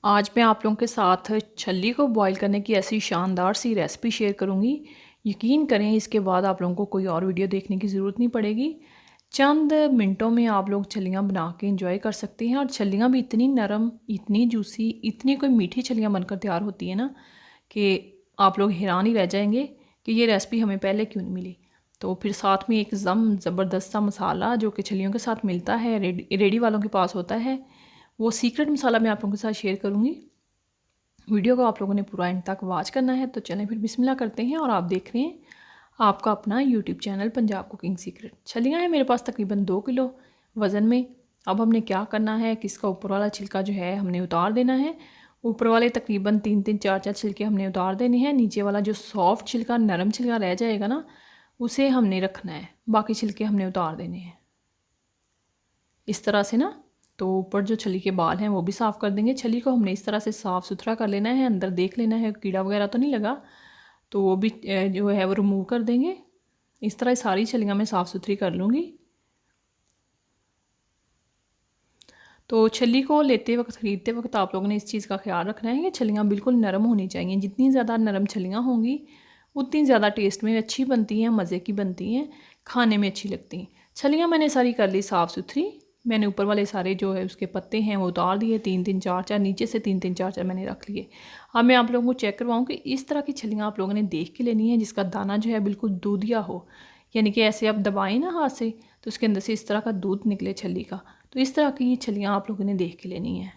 आज मैं आप लोगों के साथ छल्ली को बॉईल करने की ऐसी शानदार सी रेसिपी शेयर करूंगी। यकीन करें इसके बाद आप लोगों को कोई और वीडियो देखने की ज़रूरत नहीं पड़ेगी। चंद मिनटों में आप लोग छल्लियाँ बना के इंजॉय कर सकते हैं और छल्लियाँ भी इतनी नरम, इतनी जूसी, इतनी कोई मीठी छल्लियाँ बनकर तैयार होती है ना कि आप लोग हैरान ही रह जाएंगे कि ये रेसिपी हमें पहले क्यों नहीं मिली। तो फिर साथ में एक ज़बरदस्त सा मसाला जो कि छल्लियों के साथ मिलता है, रेडी वालों के पास होता है, वो सीक्रेट मसाला मैं आप लोगों के साथ शेयर करूँगी। वीडियो को आप लोगों ने पूरा एंड तक वॉच करना है। तो चलें फिर बिस्मिल्लाह करते हैं। और आप देख रहे हैं आपका अपना YouTube channel Punjab cooking secret. छलियाँ हैं मेरे पास तकरीबन 2 किलो वज़न में। अब हमने क्या करना है कि इसका ऊपर वाला छिलका जो है हमने उतार देना है। ऊपर वाले तकरीबन 3-3 4-4 छिलके हमने उतार देने हैं। नीचे वाला जो सॉफ्ट छिलका, नरम छिलका रह जाएगा ना, उसे हमने रखना है। बाकी छिलके हमने उतार देने हैं इस तरह से ना। तो ऊपर जो छली के बाल हैं वो भी साफ़ कर देंगे। छली को हमने इस तरह से साफ़ सुथरा कर लेना है, अंदर देख लेना है कीड़ा वगैरह तो नहीं लगा, तो वो भी जो है वो रिमूव कर देंगे। इस तरह सारी छलियाँ मैं साफ़ सुथरी कर लूँगी। तो छली को लेते वक्त, ख़रीदते वक्त आप लोगों ने इस चीज़ का ख्याल रखना है कि छलियाँ बिल्कुल नरम होनी चाहिए। जितनी ज़्यादा नरम छलियाँ होंगी उतनी ज़्यादा टेस्ट में अच्छी बनती हैं, मज़े की बनती हैं, खाने में अच्छी लगती हैं। छलियाँ मैंने सारी कर ली साफ़ सुथरी। मैंने ऊपर वाले सारे जो है उसके पत्ते हैं वो उतार दिए, 3-3 4-4, नीचे से 3-3 4-4 मैंने रख लिए। अब मैं आप लोगों को चेक करवाऊँ कि इस तरह की छलियाँ आप लोगों ने देख के लेनी है जिसका दाना जो है बिल्कुल दूधिया हो, यानी कि ऐसे आप दबाएं ना हाथ से तो उसके अंदर से इस तरह का दूध निकले छली का। तो इस तरह की छलियाँ आप लोगों ने देख के लेनी है।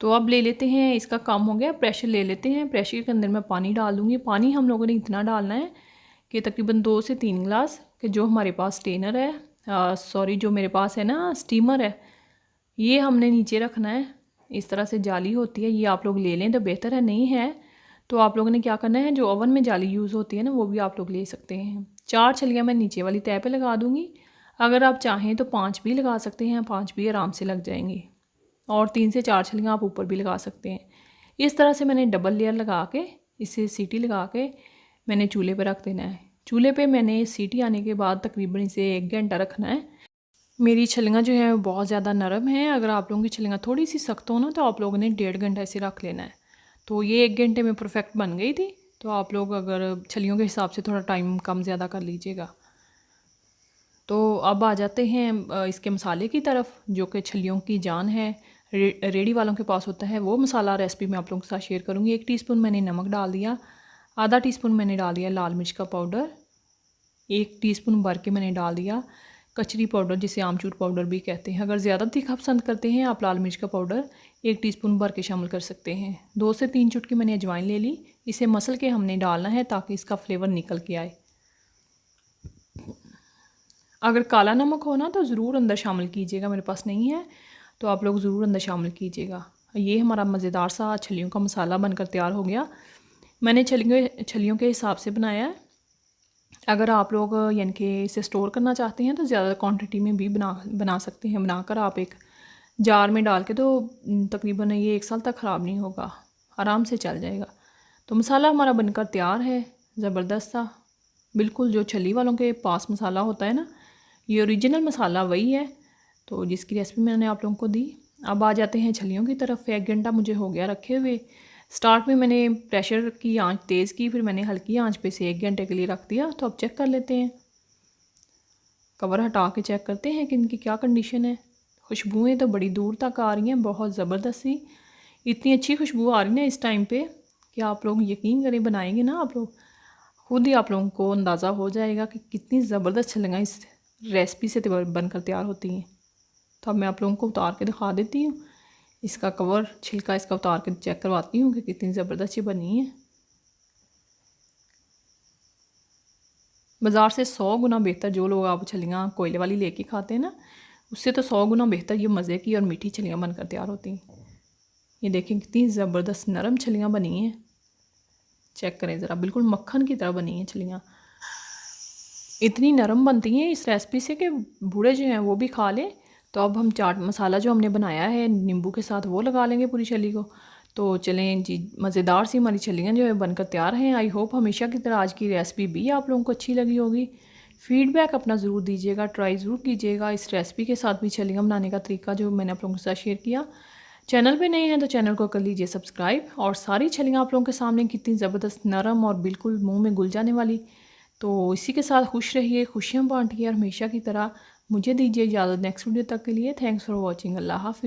तो अब ले लेते हैं, इसका काम हो गया, प्रेशर ले लेते हैं। प्रेशर के अंदर मैं पानी डाल दूँगी। पानी हम लोगों ने इतना डालना है कि तकरीबन 2 से 3 गिलास, कि जो हमारे पास स्टेनर है, जो मेरे पास है ना स्टीमर है, ये हमने नीचे रखना है। इस तरह से जाली होती है, ये आप लोग ले लें तो बेहतर है। नहीं है तो आप लोगों ने क्या करना है, जो ओवन में जाली यूज़ होती है ना वो भी आप लोग ले सकते हैं। 4 छलियाँ मैं नीचे वाली तह पे लगा दूँगी। अगर आप चाहें तो 5 भी लगा सकते हैं, 5 भी आराम से लग जाएंगी। और 3 से 4 छलियाँ आप ऊपर भी लगा सकते हैं। इस तरह से मैंने डबल लेयर लगा के, इसे सीटी लगा के मैंने चूल्हे पर रख देना है। चूल्हे पे मैंने सीटी आने के बाद तकरीबन इसे 1 घंटा रखना है। मेरी छलियाँ जो है बहुत ज़्यादा नरम हैं। अगर आप लोगों की छलियाँ थोड़ी सी सख्त हो ना तो आप लोगों ने 1.5 घंटा इसे रख लेना है। तो ये 1 घंटे में परफेक्ट बन गई थी। तो आप लोग अगर छलियों के हिसाब से थोड़ा टाइम कम ज़्यादा कर लीजिएगा। तो अब आ जाते हैं इसके मसाले की तरफ, जो कि छलियों की जान है। रेडी वालों के पास होता है वो मसाला। रेसिपी मैं आप लोगों के साथ शेयर करूँगी। 1 टीस्पून मैंने नमक डाल दिया, आधा टीस्पून मैंने डाल दिया लाल मिर्च का पाउडर, 1 टीस्पून भर के मैंने डाल दिया कचरी पाउडर, जिसे आमचूर पाउडर भी कहते हैं। अगर ज़्यादा तीखा पसंद करते हैं आप लाल मिर्च का पाउडर 1 टीस्पून भर के शामिल कर सकते हैं। 2 से 3 चुटकी मैंने अजवाइन ले ली। इसे मसल के हमने डालना है ताकि इसका फ्लेवर निकल के आए। अगर काला नमक हो ना तो ज़रूर अंदर शामिल कीजिएगा, मेरे पास नहीं है तो आप लोग ज़रूर अंदर शामिल कीजिएगा। ये हमारा मज़ेदार सा छलियों का मसाला बनकर तैयार हो गया। मैंने छलियों के हिसाब से बनाया है। अगर आप लोग यानी कि इसे स्टोर करना चाहते हैं तो ज़्यादा क्वांटिटी में भी बना सकते हैं। बनाकर आप एक जार में डाल के तो तकरीबन ये 1 साल तक ख़राब नहीं होगा, आराम से चल जाएगा। तो मसाला हमारा बनकर तैयार है, ज़बरदस्त सा, बिल्कुल जो छली वालों के पास मसाला होता है ना, ये ओरिजिनल मसाला वही है। तो जिसकी रेसिपी मैंने आप लोगों को दी। अब आ जाते हैं छलियों की तरफ। 1 घंटा मुझे हो गया रखे हुए। स्टार्ट में मैंने प्रेशर की आंच तेज़ की, फिर मैंने हल्की आंच पे से 1 घंटे के लिए रख दिया। तो अब चेक कर लेते हैं, कवर हटा के चेक करते हैं कि इनकी क्या कंडीशन है। खुशबुएँ तो बड़ी दूर तक आ रही हैं, बहुत ज़बरदस्त सी। इतनी अच्छी खुशबू आ रही है इस टाइम पे कि आप लोग यकीन करें, बनाएंगे ना आप लोग खुद ही आप लोगों को अंदाज़ा हो जाएगा कि कितनी ज़बरदस्त छलियाँ इस रेसिपी से बनकर तैयार होती हैं। तो अब मैं आप लोगों को उतार के दिखा देती हूँ। इसका कवर, छिलका इसका उतार के चेक करवाती हूँ कि कितनी ज़बरदस्त ये बनी है। बाज़ार से 100 गुना बेहतर, जो लोग आप छलियाँ कोयले वाली लेके खाते हैं ना, उससे तो 100 गुना बेहतर ये मज़े की और मीठी छलियाँ बनकर तैयार होती हैं। ये देखें कितनी ज़बरदस्त नरम छलियाँ बनी हैं। चेक करें ज़रा, बिल्कुल मक्खन की तरह बनी हैं छलियाँ। इतनी नरम बनती हैं इस रेसिपी से कि बूढ़े जो हैं वो भी खा लें। तो अब हम चाट मसाला जो हमने बनाया है नींबू के साथ वो लगा लेंगे पूरी छली को। तो चलें जी, मज़ेदार सी हमारी छलियाँ जो है बनकर तैयार हैं। आई होप हमेशा की तरह आज की रेसिपी भी आप लोगों को अच्छी लगी होगी। फ़ीडबैक अपना ज़रूर दीजिएगा, ट्राई ज़रूर कीजिएगा। इस रेसिपी के साथ भी छलियाँ बनाने का तरीका जो मैंने आप लोगों के साथ शेयर किया। चैनल पे नए हैं तो चैनल को कर लीजिए सब्सक्राइब। और सारी छलियाँ आप लोगों के सामने कितनी ज़बरदस्त नरम और बिल्कुल मुंह में घुल जाने वाली। तो इसी के साथ खुश रहिए, खुशियाँ बांटिए और हमेशा की तरह मुझे दीजिए इजाज़त नेक्स्ट वीडियो तक के लिए। Thanks for watching. अल्लाह हाफ़िज़।